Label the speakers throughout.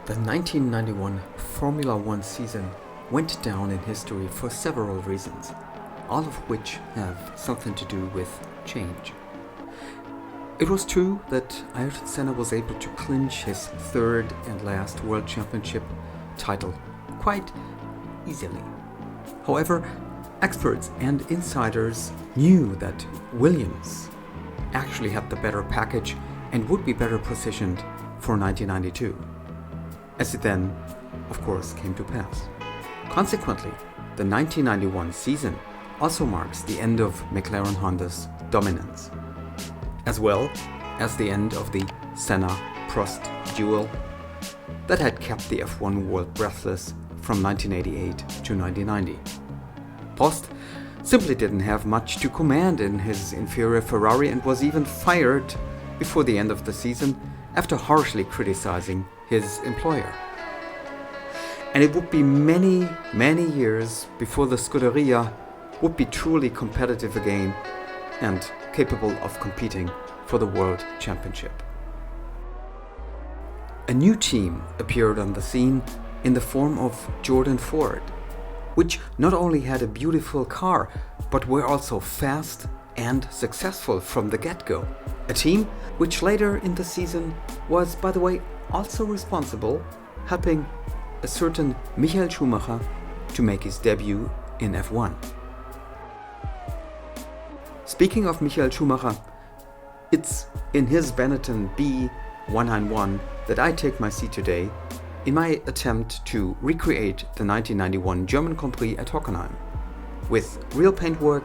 Speaker 1: The 1991 Formula One season went down in history for several reasons, all of which have something to do with change. It was true that Ayrton Senna was able to clinch his third and last World Championship title quite easily. However, experts and insiders knew that Williams actually had the better package and would be better positioned for 1992. As it then, of course, came to pass. Consequently, the 1991 season also marks the end of McLaren Honda's dominance, as well as the end of the Senna-Prost duel that had kept the F1 world breathless from 1988 to 1990. Prost simply didn't have much to command in his inferior Ferrari and was even fired before the end of the season after harshly criticizing his employer. And it would be many, many years before the Scuderia would be truly competitive again and capable of competing for the World Championship. A new team appeared on the scene in the form of Jordan Ford, which not only had a beautiful car, but were also fast and successful from the get-go. A team which later in the season was, by the way, also responsible, helping a certain Michael Schumacher to make his debut in F1. Speaking of Michael Schumacher, it's in his Benetton B191 that I take my seat today in my attempt to recreate the 1991 German Grand Prix at Hockenheim with real paintwork,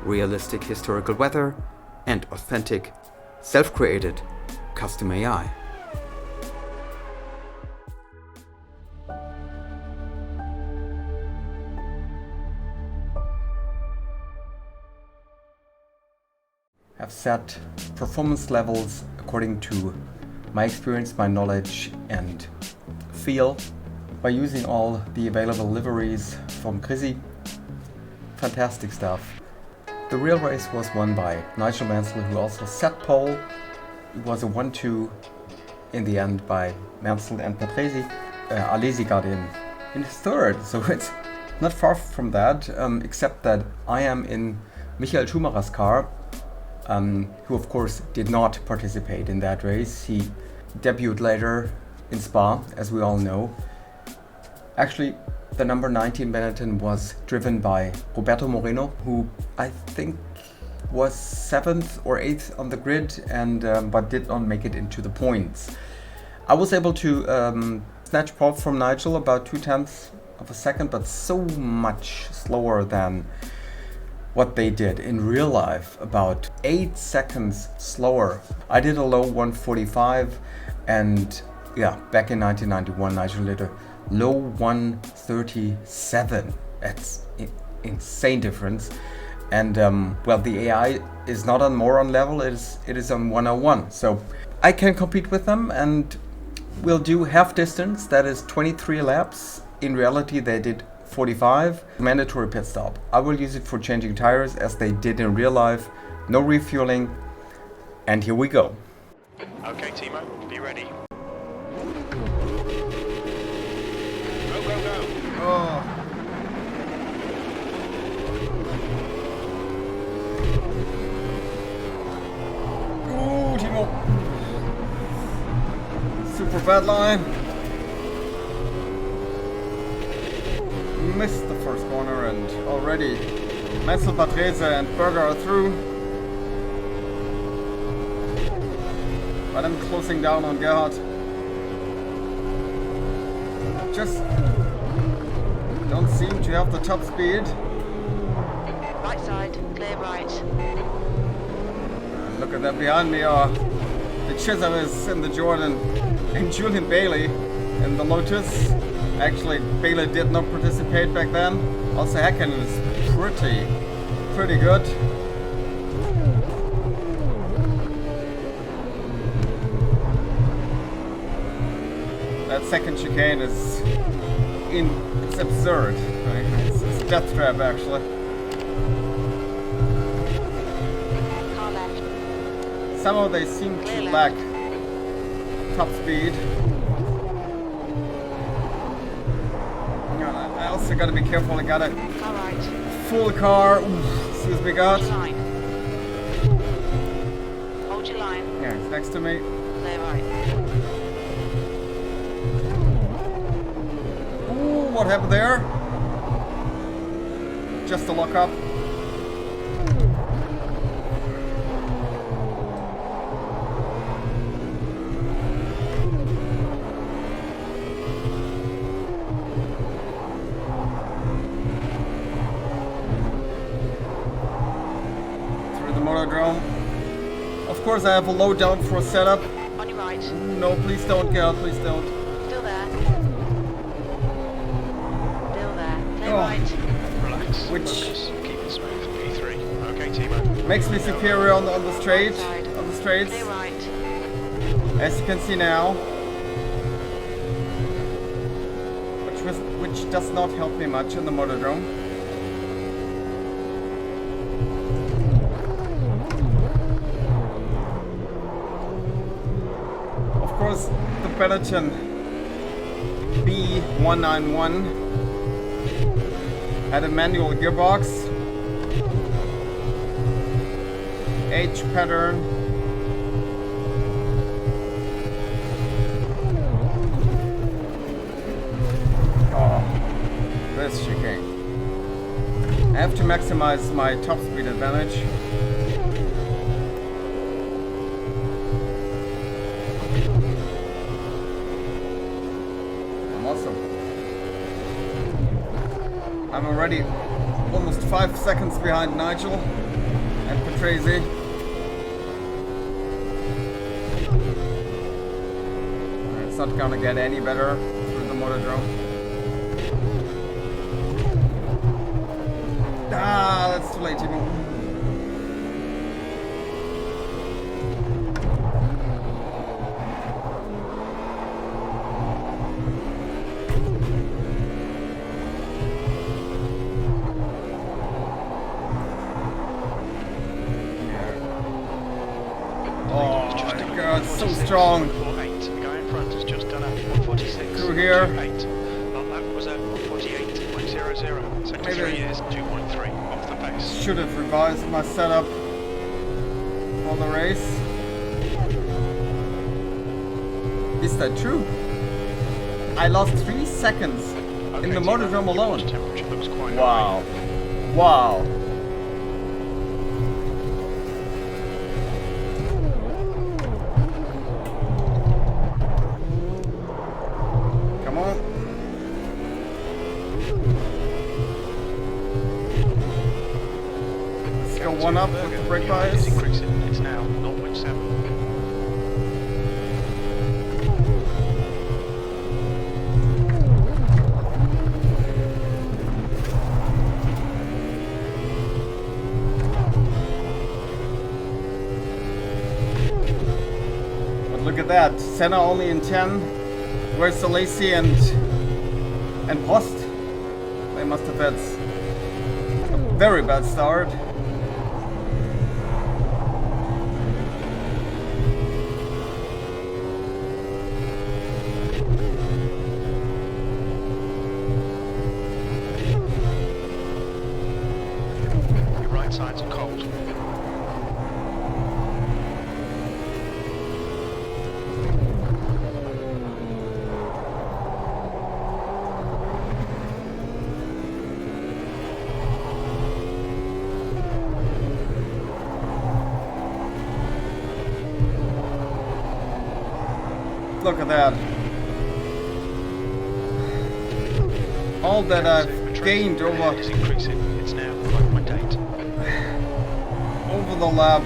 Speaker 1: realistic historical weather, and authentic, self-created custom AI. I've set performance levels according to my experience, my knowledge and feel by using all the available liveries from Grisi. Fantastic stuff. The real race was won by Nigel Mansell, who also set pole. It was a 1-2 in the end by Mansell and Patrese. Alesi got in his third, so it's not far from that, except that I am in Michael Schumacher's car, who of course did not participate in that race. He debuted later in Spa, as we all know. Actually, the number 19 Benetton was driven by Roberto Moreno, who I think was 7th or 8th on the grid, and but did not make it into the points. I was able to snatch pole from Nigel about 0.2 of a second, but so much slower than what they did in real life, about 8 seconds slower. I did a low 145, and yeah, back in 1991, Nigel did a low 137. That's insane difference. And well, the AI is not on moron level, it is on 101. So I can compete with them, and we'll do half distance, that is 23 laps. In reality, they did 45. Mandatory pit stop. I will use it for changing tires as they did in real life. No refueling. And here we go.
Speaker 2: Okay, Timo, be ready. Go, go, go.
Speaker 1: Oh. Ooh, Timo. Super bad line. Missed the first corner, and already Mansell, Patrese and Berger are through. But I'm closing down on Gerhard. Just don't seem to have the top speed.
Speaker 3: Right side, clear right.
Speaker 1: Look at that behind me are the Chisavis in the Jordan and Julian Bailey in the Lotus. Actually, Bailey did not participate back then. Also, Häkkinen is pretty good. That second chicane is it's absurd. Right? It's a death trap, actually.
Speaker 3: Car left.
Speaker 1: Somehow they seem to lack top speed.
Speaker 4: also gotta be careful. I gotta
Speaker 3: Car right.
Speaker 4: full car. Ooh, excuse me, God.
Speaker 3: Hold your line. Hold your line.
Speaker 4: Yeah, it's next to me.
Speaker 3: Clear right.
Speaker 4: Ooh, what happened there? Just a lock up. Through the monodrome. Of course, I have a low down for setup.
Speaker 3: On your right.
Speaker 4: Ooh, no, please don't, girl, please don't.
Speaker 3: Still there. Still there. Clear
Speaker 4: Oh.
Speaker 3: right.
Speaker 2: Relax.
Speaker 4: Which-
Speaker 2: Focus. Keep it smooth. P3. Okay, Timo.
Speaker 4: Makes me superior on the straight,
Speaker 3: Right side.
Speaker 4: on the straights,
Speaker 3: Clear right.
Speaker 4: as you can see now. Which does not help me much in the monodrome. Of course, the Benetton B191 had a manual gearbox, H pattern, this chicane. I have to maximize my top speed advantage. I'm awesome. I'm already almost 5 seconds behind Nigel and Patrese. It's not gonna get any better through the monodrome. Ah, that's too late, Timo. Oh my God, so strong.
Speaker 2: 148. The guy in front has just done a 146.
Speaker 4: Through here.
Speaker 2: 28. That lap was a 148.00. Sector
Speaker 4: Maybe.
Speaker 2: 3 is 2.3 off the pace.
Speaker 4: Should have revised my setup for the race. Is that true? I lost 3 seconds in the
Speaker 2: Okay, Timo,
Speaker 4: monodrome
Speaker 2: your
Speaker 4: alone.
Speaker 2: water temperature looks quite
Speaker 4: Wow.
Speaker 2: high.
Speaker 4: Wow. Come on. Let's go one up with the brake
Speaker 2: Yeah,
Speaker 4: bias.
Speaker 2: it's increasing. It's now 0.7.
Speaker 4: But look at that. Senna only in 10. Where's the Lacey and Post? They must have had a very bad start.
Speaker 2: Your right sides are cold.
Speaker 4: Look at that. All that I've gained over
Speaker 2: Is increasing. It's now 5.8.
Speaker 4: over the lap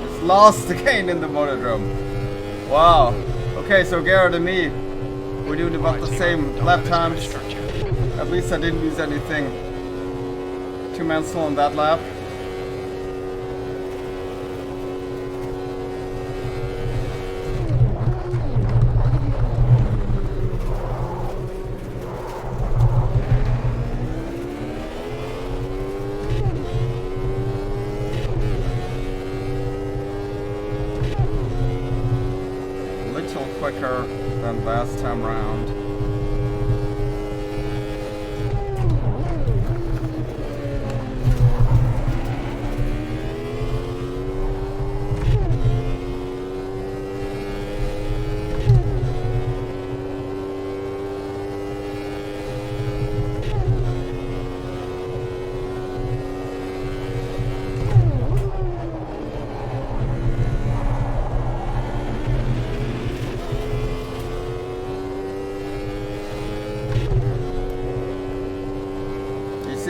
Speaker 4: is lost again in the monodrome. Wow. Okay, so Garrett and me, we're doing about the same lap times. At least I didn't lose anything too mental on that lap. Little quicker than last time round.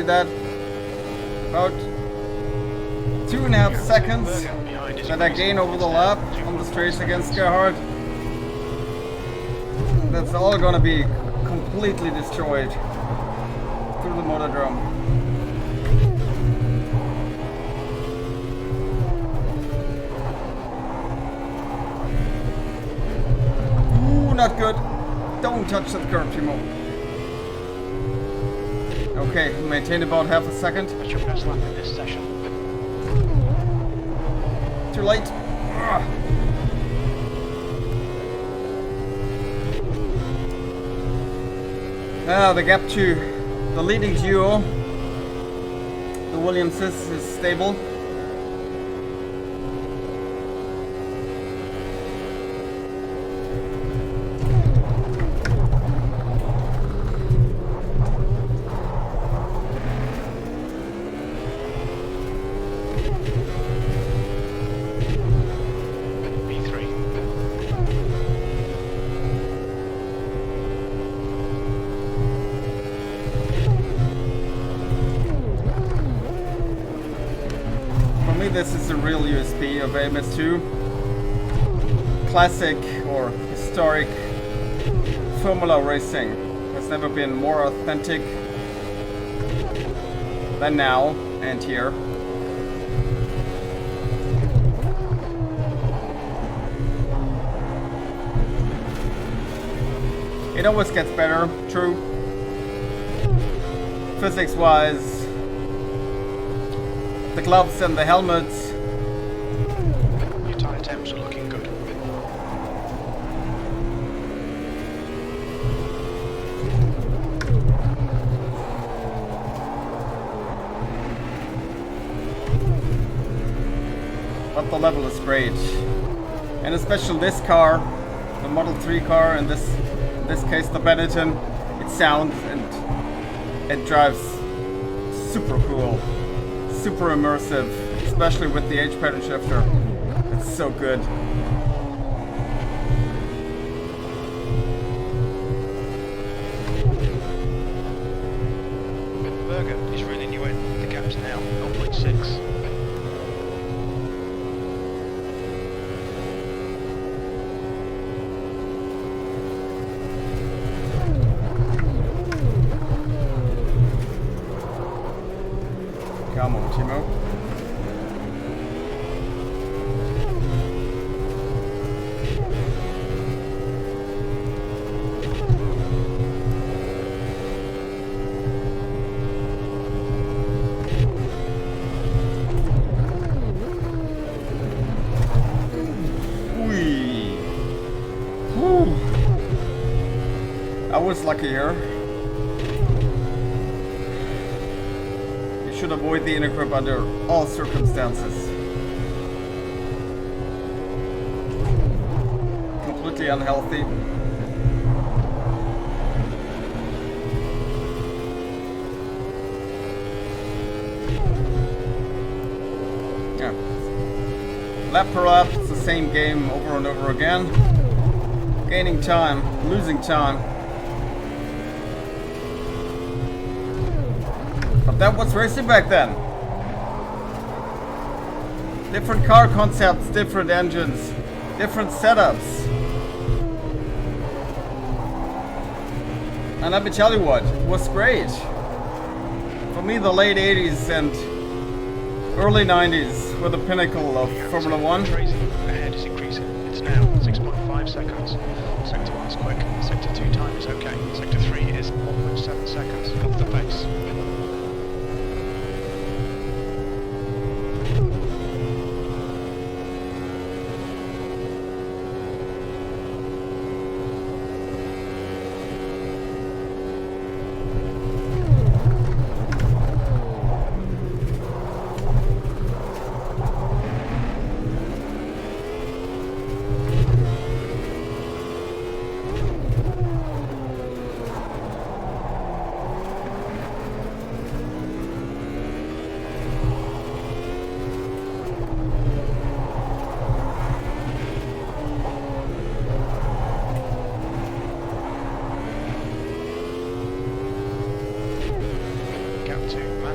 Speaker 4: did that. About 2.5 seconds
Speaker 2: Behind is
Speaker 4: that I gain over the lap on the straights against Gerhard. That's all gonna be completely destroyed through the motor drum. Ooh, not good. Don't touch that curb, Timo. Okay, maintain about half a second.
Speaker 2: That's your best lap in this session.
Speaker 4: Too late. Ugh. Now the gap to the leading duo, the Williamses, is stable.
Speaker 2: B3.
Speaker 4: For me, this is the real USP of AMS2. Classic or historic Formula racing has never been more authentic than now and here. It always gets better, true. Physics-wise, the gloves and the helmets.
Speaker 2: Your tyre temps are looking good.
Speaker 4: But the level is great. And especially this car, the Model 3 car, in this case the Benetton, it sounds and it drives super cool, super immersive, especially with the H pattern shifter. It's so good.
Speaker 2: Berger is reeling you in. The gap's now 0.6.
Speaker 4: Come on, Timo. Whee. Whew. I was lucky here. Should avoid the inner grip under all circumstances. Completely unhealthy. Yeah. Lap per lap, it's the same game over and over again. Gaining time, losing time. But that was racing back then. Different car concepts, different engines, different setups. And let me tell you what, it was great. For me, the late 80s and early 90s were the pinnacle of Formula 1.
Speaker 2: Crazy. Ahead is increasing. It's now 6.5 seconds. Sector 1's quick. Sector 2 time is okay. Sector 3 is 1.7 seconds. Up the pace.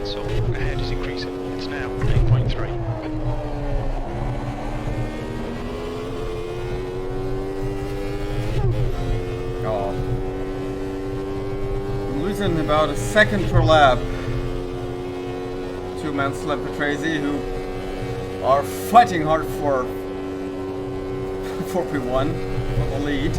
Speaker 2: Mansell. Ahead is increasing. It's now 8.3.
Speaker 4: Oh. I'm losing about a second per lap. Two Mansell and Petresi, who are fighting hard for P1 for the lead.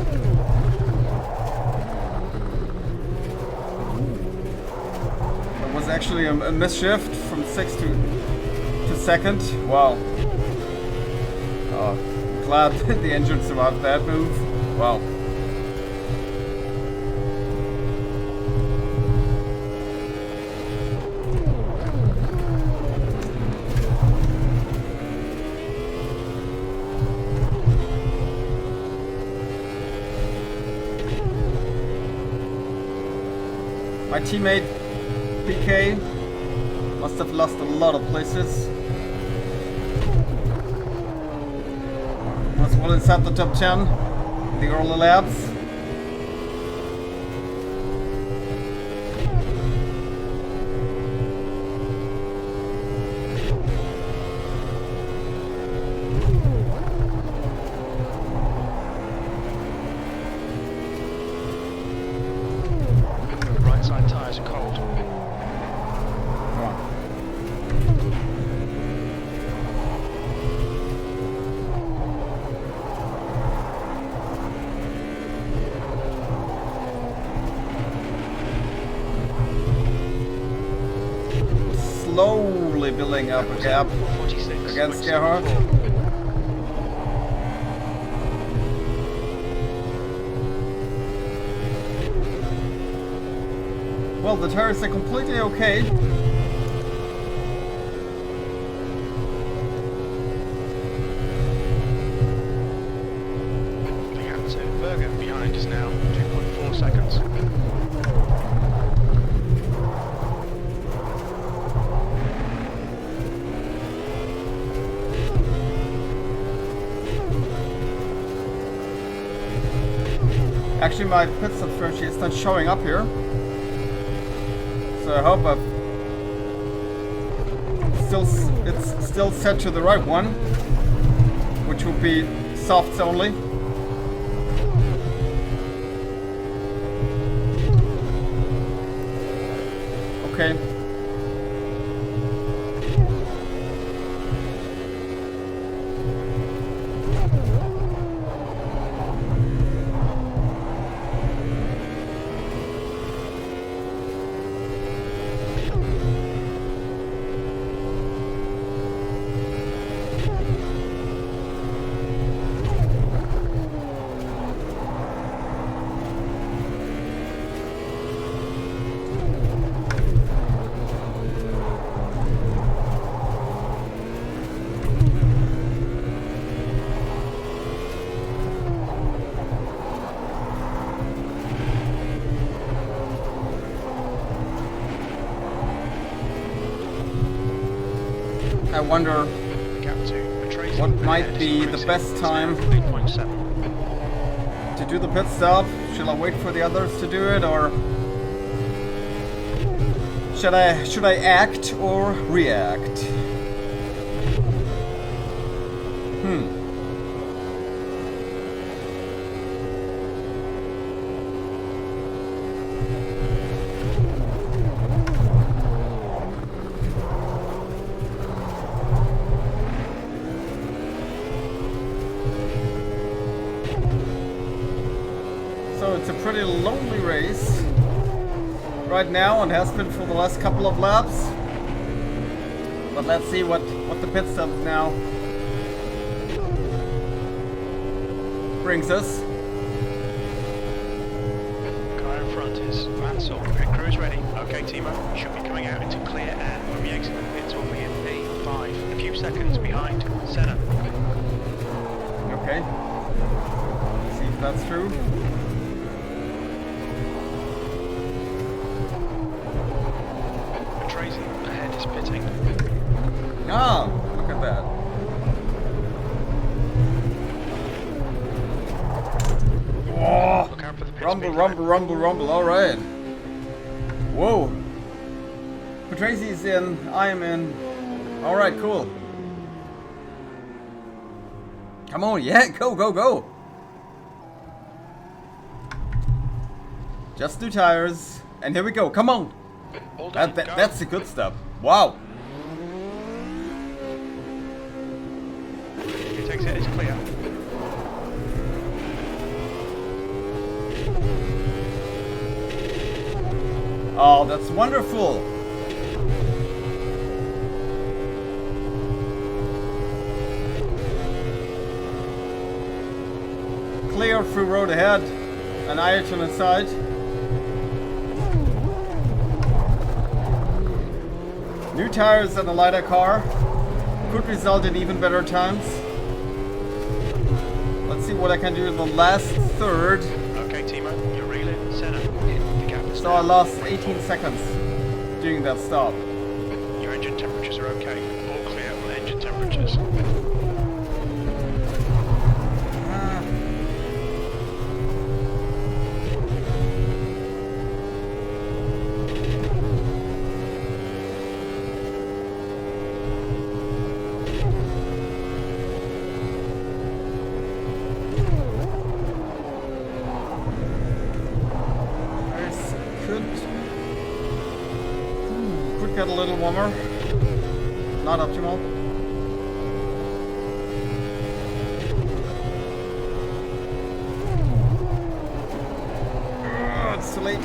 Speaker 4: It was actually a misshift from 6th to 2nd. Wow. Oh, glad the engine survived that move. Wow. My teammate PK must have lost a lot of places. Was well inside the top 10 in the early laps.
Speaker 2: Right side tyres are cold.
Speaker 4: Come on. Slowly building up a gap
Speaker 2: 46
Speaker 4: against Gerhard. Well, the tires are completely okay.
Speaker 2: The gap to Berger behind is now 2.4 seconds.
Speaker 4: Actually, my pit stop strategy is not showing up here. So I hope it's still set to the right one, which will be softs only. Okay. I wonder what might be the best time to do the pit stop. Shall I wait for the others to do it, or should I act or react? So it's a pretty lonely race right now, and has been for the last couple of laps. But let's see what the pit stop now brings us.
Speaker 2: Car in front is Mansell. Pit crew is ready. Okay, Timo, you should be coming out into clear air when we exit the pits. Will be in P5, a few seconds behind Senna.
Speaker 4: Okay. See if that's true.
Speaker 2: Tracy ahead is pitting.
Speaker 4: Ah, look at that. Oh,
Speaker 2: Look out for the pit
Speaker 4: rumble,
Speaker 2: speed
Speaker 4: rumble,
Speaker 2: limit.
Speaker 4: rumble, rumble. All right. Whoa. Tracy's in. I am in. Alright, cool. Come on, yeah, go, go, go. Just 2 tires. And here we go, come on.
Speaker 2: All done, go.
Speaker 4: That's the good stuff. Wow.
Speaker 2: He takes it, it's clear.
Speaker 4: Oh, that's wonderful. Clear through road ahead. An IH on the side. New tires and a lighter car could result in even better times. Let's see what I can do in the last third.
Speaker 2: Okay, Timo, you're reeling. Center. In the gap is
Speaker 4: So I lost 18 seconds during that stop.
Speaker 2: Your engine temperatures are okay. All clear on engine temperatures.
Speaker 4: Could get a little warmer. Not optimal. It's too late.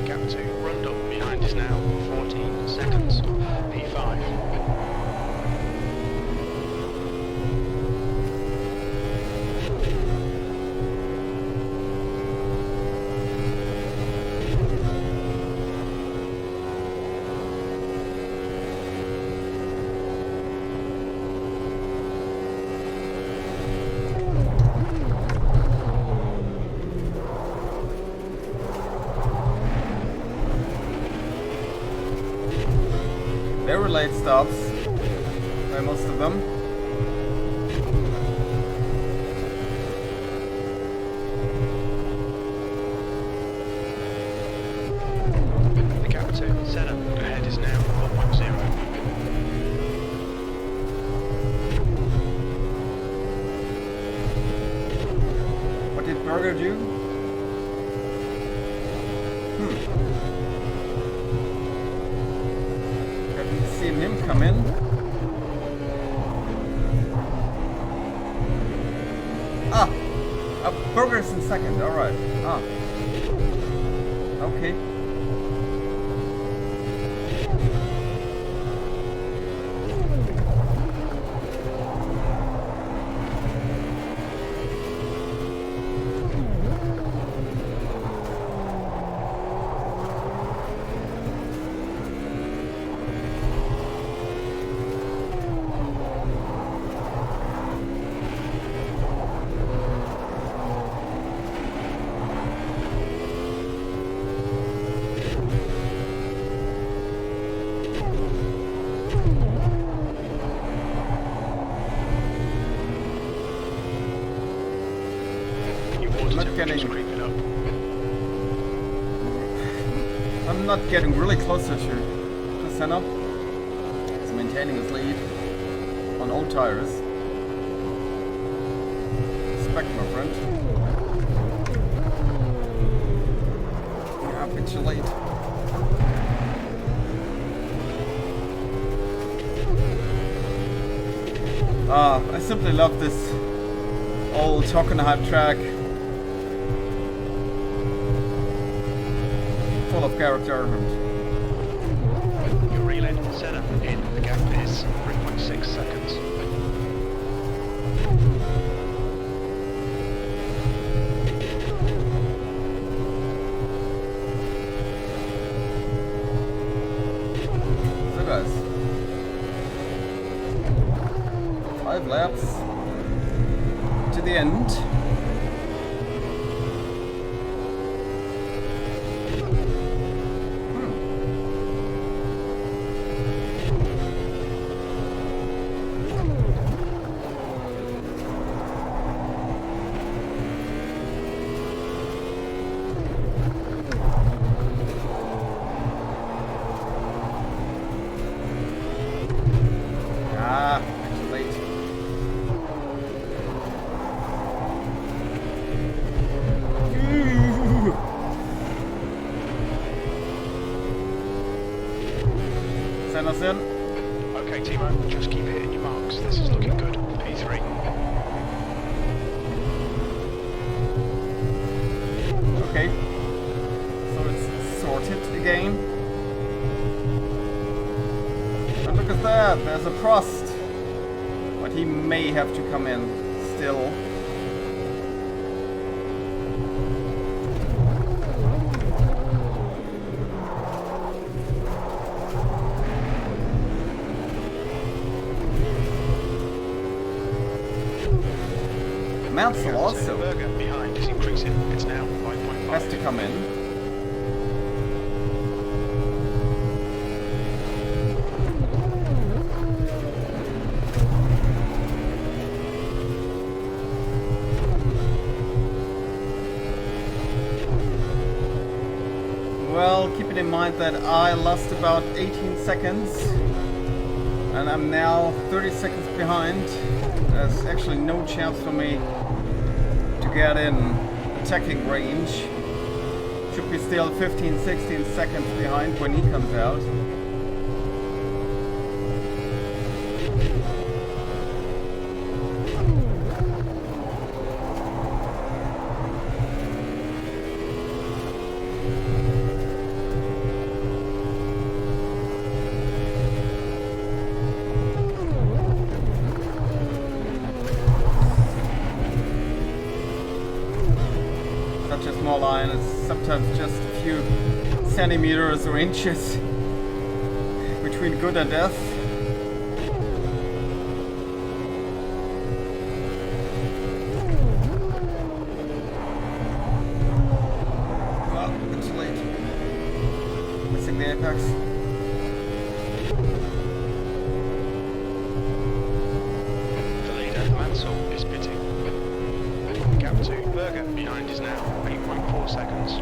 Speaker 2: Gap 2, Rundle behind us now. 14 seconds. P5.
Speaker 4: Very late stops by most of them.
Speaker 2: The gap 2, center. Ahead is now 4.0.
Speaker 4: What did Burger do? Haven't seen him come in. Burger's in second, alright. Okay.
Speaker 2: Creeping up.
Speaker 4: I'm not getting really closer to Senna. He's maintaining his lead on old tires. Respect, my friend. Capitulate. I simply love this old Hockenheim track. Full of character.
Speaker 2: You're reeling. Center. In. The gap is 3.6 seconds.
Speaker 4: So guys, 5 laps to the end. Send us in.
Speaker 2: Okay, Timo, just keep hitting your marks. This is looking good. P3.
Speaker 4: Okay. So it's sorted again. And look at that, there's a Prost. But he may have to come in still. Mansell also
Speaker 2: Berger behind is increasing. It's now 5.5.
Speaker 4: has to come in. Well, keeping in mind that I lost about 18 seconds and I'm now 30 seconds behind. There's actually no chance for me to get in attacking range. Should be still 15-16 seconds behind when he comes out. Such a small line, it's sometimes just a few centimeters or inches between good and death. Well, it's late. Missing the apex.
Speaker 2: The leader, Mansell, is pitting. Gap to Berger behind is now 8.4 seconds.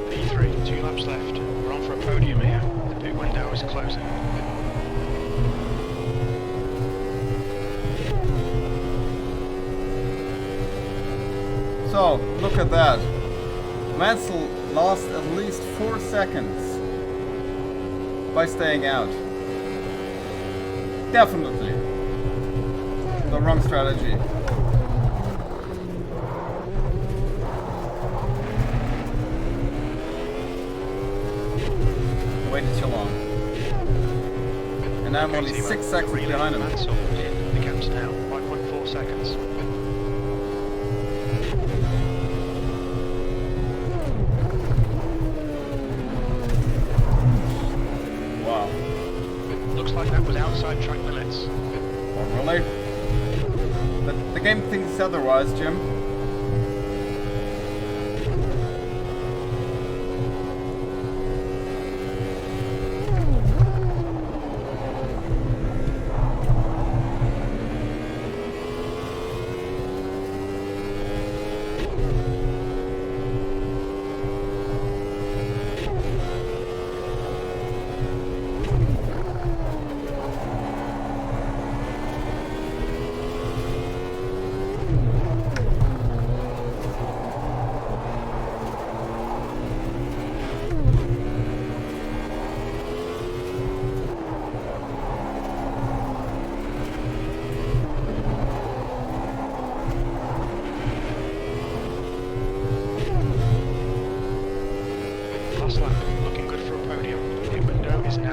Speaker 2: P3, 2 laps left. We're on for a podium here. The pit window is closing.
Speaker 4: So, look at that. Mansell lost at least 4 seconds by staying out. Definitely the wrong strategy. Waited too long. And I'm only 6 seconds behind him.
Speaker 2: Mansell in. The gap's now 5.4 seconds.
Speaker 4: Wow.
Speaker 2: Looks like that was outside track limits.
Speaker 4: Oh, really? The game thinks otherwise, Jim.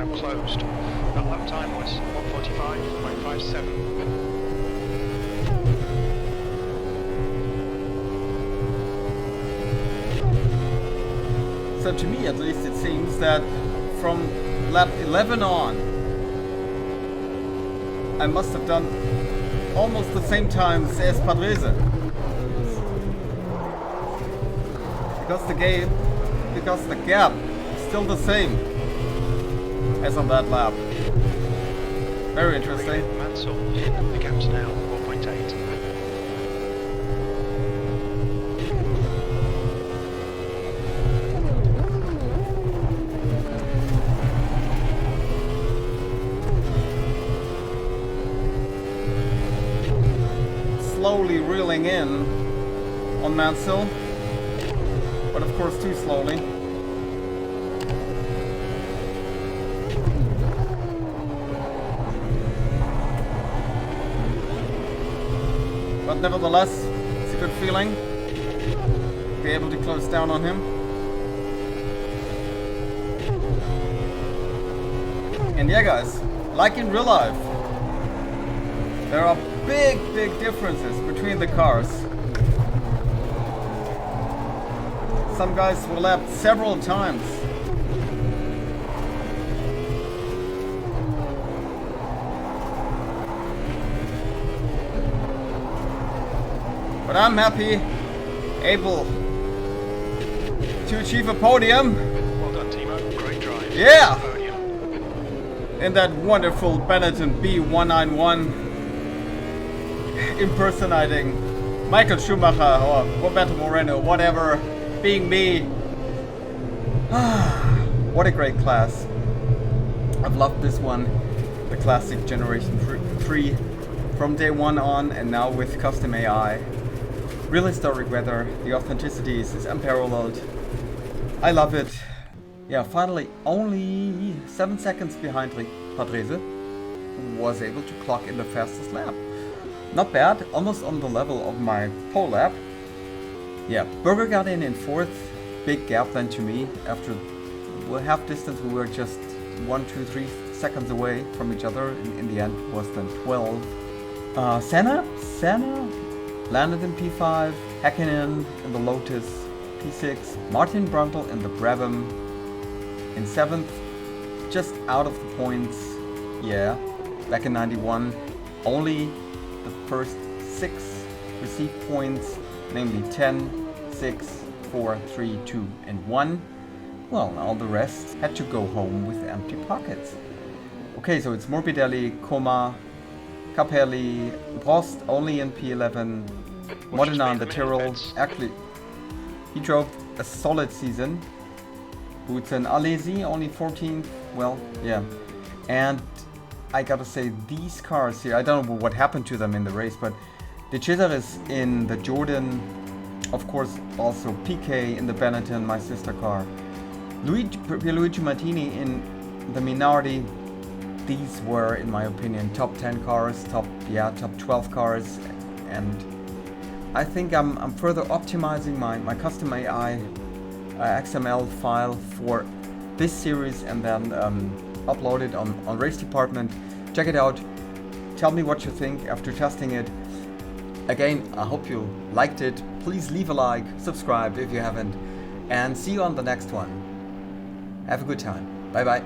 Speaker 2: now closed. That lap time was 1:45.57.
Speaker 4: So to me at least it seems that from lap 11 on I must have done almost the same times as Padrese. Because the gap is still the same as on that lap. Very interesting.
Speaker 2: Mansell, the gap's now 4.8.
Speaker 4: Slowly reeling in on Mansell, but of course too slowly. But nevertheless, it's a good feeling to be able to close down on him. And yeah guys, like in real life, there are big differences between the cars. Some guys were lapped several times. But I'm happy, able to achieve a podium.
Speaker 2: Well done, Timo. Great drive.
Speaker 4: Yeah!
Speaker 2: Podium.
Speaker 4: In that wonderful Benetton B191. Impersonating Michael Schumacher or Roberto Moreno, whatever, being me. What a great class. I've loved this one, the classic Generation 3, from day one on, and now with Custom AI. Real historic weather, the authenticity is unparalleled. I love it. Yeah, finally, only 7 seconds behind Padrese, was able to clock in the fastest lap. Not bad, almost on the level of my pole lap. Yeah, Berger got in fourth, big gap then to me. After half distance we were just 1, 2, 3 seconds away from each other. In the end it was then 12. Senna landed in P5, Häkkinen in the Lotus P6, Martin Brundle in the Brabham in 7th, just out of the points. Yeah, back in 91, only the first 6 received points, namely 10, 6, 4, 3, 2 and 1. Well, all the rest had to go home with empty pockets. Okay, so it's Morbidelli, Coma, Capelli, Prost only in P11, Modena in the Tyrrell. Actually, he drove a solid season. Boutsen, Alesi only 14th. Well, yeah. And I gotta say, these cars here, I don't know what happened to them in the race, but De Cesaris in the Jordan, of course also PK in the Benetton, my sister car, Luigi Martini in the Minardi. These were, in my opinion, top 10 cars, top 12 cars, and I think I'm further optimizing my Custom AI XML file for this series and then upload it on RaceDepartment. Check it out. Tell me what you think after testing it. Again, I hope you liked it. Please leave a like, subscribe if you haven't, and see you on the next one. Have a good time. Bye bye.